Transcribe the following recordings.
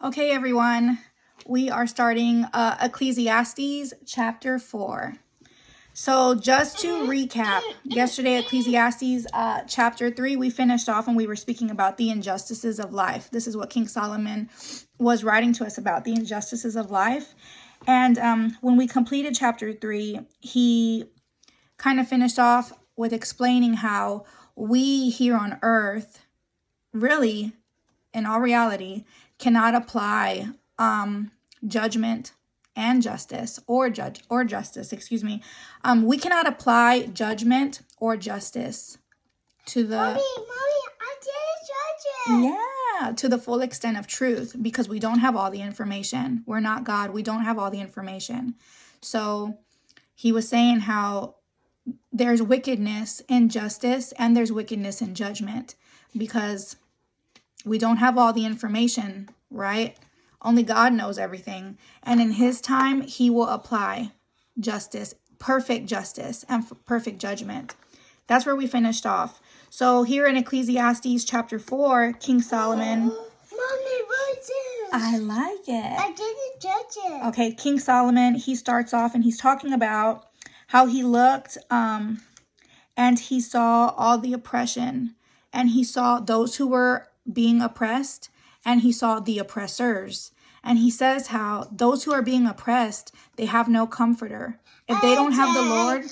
Okay, everyone, we are starting Ecclesiastes Chapter 4. So just to recap, yesterday Ecclesiastes Chapter 3, we finished off and we were speaking about the injustices of life. This is what King Solomon was writing to us about, the injustices of life. And when we completed Chapter 3, he kind of finished off with explaining how we here on earth really, in all reality, cannot apply judgment and justice we cannot apply judgment or justice to the Mommy, I did judge it. to the full extent of truth, because we don't have all the information. We're not God. We don't have all the information. So he was saying how there's wickedness in justice and there's wickedness in judgment, because we don't have all the information, right? Only God knows everything. And in his time, he will apply justice, perfect justice, and perfect judgment. That's where we finished off. So here in Ecclesiastes chapter 4, King Solomon... Mommy, what is this? I like it. I didn't judge it. Okay, King Solomon, he starts off and he's talking about how he looked and he saw all the oppression, and he saw those who were being oppressed, and he saw the oppressors. And he says how those who are being oppressed, they have no comforter. If they don't have the Lord,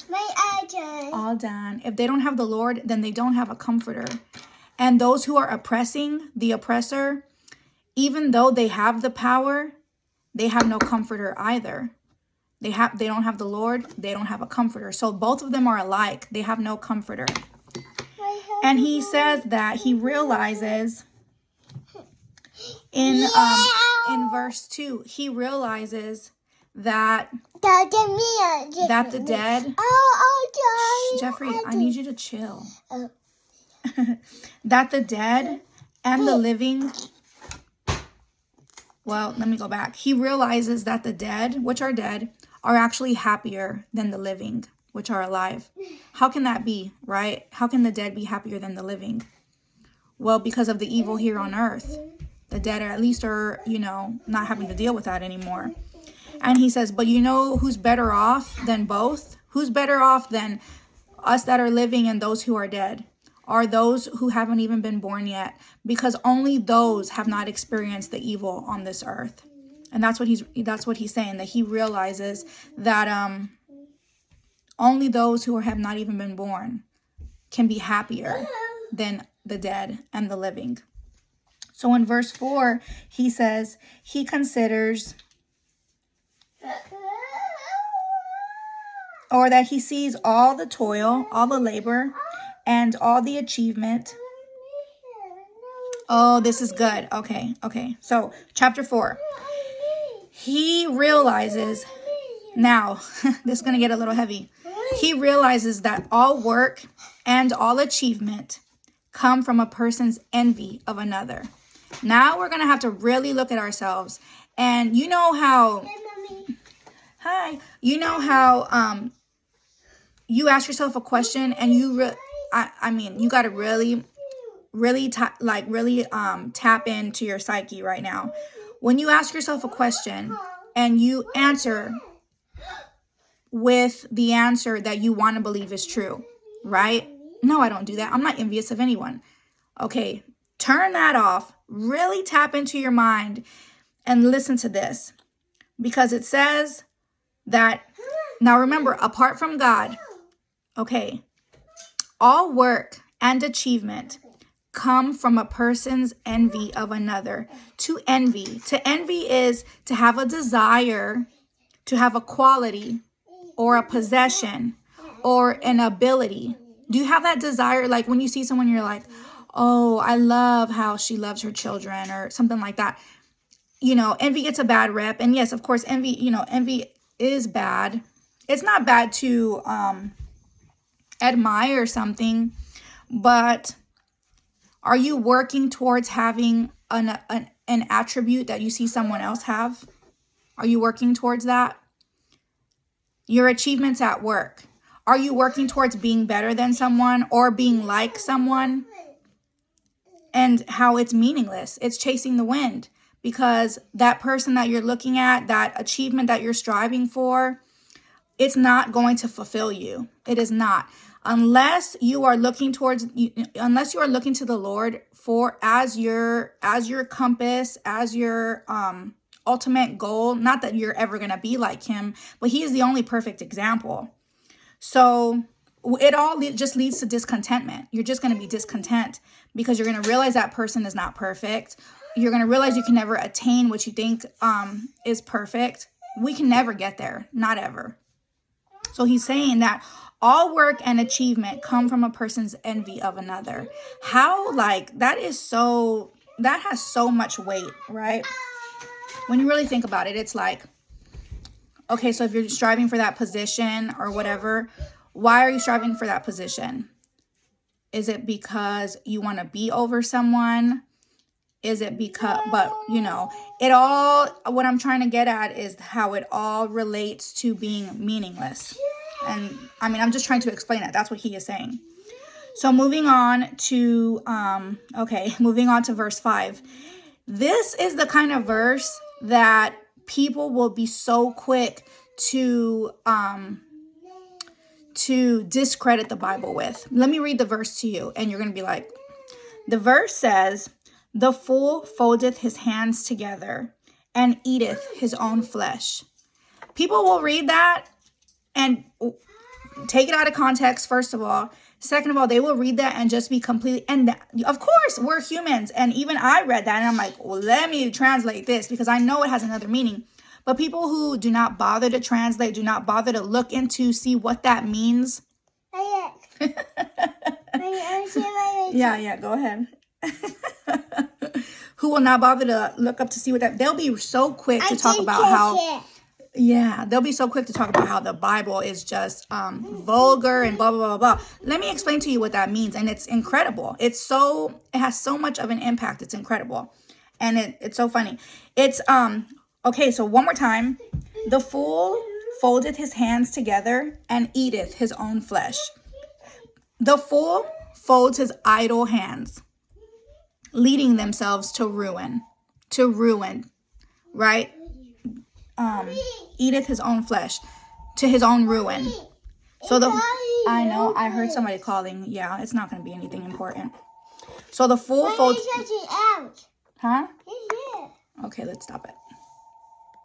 all done. If they don't have the Lord, then they don't have a comforter. And those who are oppressing the oppressor, even though they have the power, they have no comforter either. They don't have the Lord, they don't have a comforter. So both of them are alike. They have no comforter. And he says that he realizes in verse 2, he realizes that the dead... Jeffrey, I need you to chill. That the dead and the living... Well, let me go back. He realizes that the dead, which are dead, are actually happier than the living, which are alive. How can that be, right? How can the dead be happier than the living? Well, because of the evil here on earth. The dead at least are, not having to deal with that anymore. And he says, but you know who's better off than both? Who's better off than us that are living and those who are dead? Are those who haven't even been born yet, because only those have not experienced the evil on this earth. And that's what he's saying, that he realizes that only those who have not even been born can be happier than the dead and the living. So in verse 4, he says he considers, or that he sees all the toil, all the labor, and all the achievement. Oh, this is good. Okay. So chapter 4, he realizes, now this is going to get a little heavy. He realizes that all work and all achievement come from a person's envy of another. Now we're going to have to really look at ourselves. And you know how, you ask yourself a question and you got to really tap into your psyche right now. When you ask yourself a question and you answer with the answer that you want to believe is true, right? No, I don't do that. I'm not envious of anyone. Okay, turn that off. Really tap into your mind and listen to this, because it says that, now remember, apart from God, okay, all work and achievement come from a person's envy of another. To envy is to have a desire, to have a quality or a possession or an ability. Do you have that desire? Like when you see someone, you're like, oh, I love how she loves her children, or something like that. Envy gets a bad rep. And yes, of course, envy is bad. It's not bad to admire something, but are you working towards having an attribute that you see someone else have? Are you working towards that? Your achievements at work. Are you working towards being better than someone or being like someone? And how it's meaningless. It's chasing the wind. because that person that you're looking at, that achievement that you're striving for, it's not going to fulfill you. It is not. Unless you are looking unless you are looking to the Lord for as your compass, as your ultimate goal. Not that you're ever going to be like him, but he is the only perfect example. So it all just leads to discontentment. You're just going to be discontent because you're going to realize that person is not perfect. You're going to realize you can never attain what you think is perfect. We can never get there, not ever. So he's saying that all work and achievement come from a person's envy of another. How, like, that has so much weight, right? When you really think about it, it's like, okay, so if you're striving for that position or whatever, why are you striving for that position? Is it because you want to be over someone? Is it because, but you know, it all, what I'm trying to get at is how it all relates to being meaningless. And I mean, I'm just trying to explain it. That's what he is saying. So moving on to verse 5. This is the kind of verse that people will be so quick to discredit the Bible with. Let me read the verse to you, and you're going to be like, the verse says, "The fool foldeth his hands together and eateth his own flesh." People will read that and take it out of context, first of all. Second of all, they will read that and just be completely, and of course, we're humans. And even I read that and I'm like, well, let me translate this because I know it has another meaning. But people who do not bother to translate, do not bother to look into, see what that means. Yeah, go ahead. Who will not bother to look up to see what that, they'll be so quick to talk about how, they'll be so quick to talk about how the Bible is just vulgar and blah, blah, blah, blah. Let me explain to you what that means. And it's incredible. It has so much of an impact. It's incredible. And it's so funny. It's, okay, so one more time. The fool foldeth his hands together and eateth his own flesh. The fool folds his idle hands, leading themselves to ruin, right? Eateth his own flesh, to his own ruin. So I know, I heard somebody calling. Yeah, it's not going to be anything important. So the fool folds. Huh? Okay, let's stop it.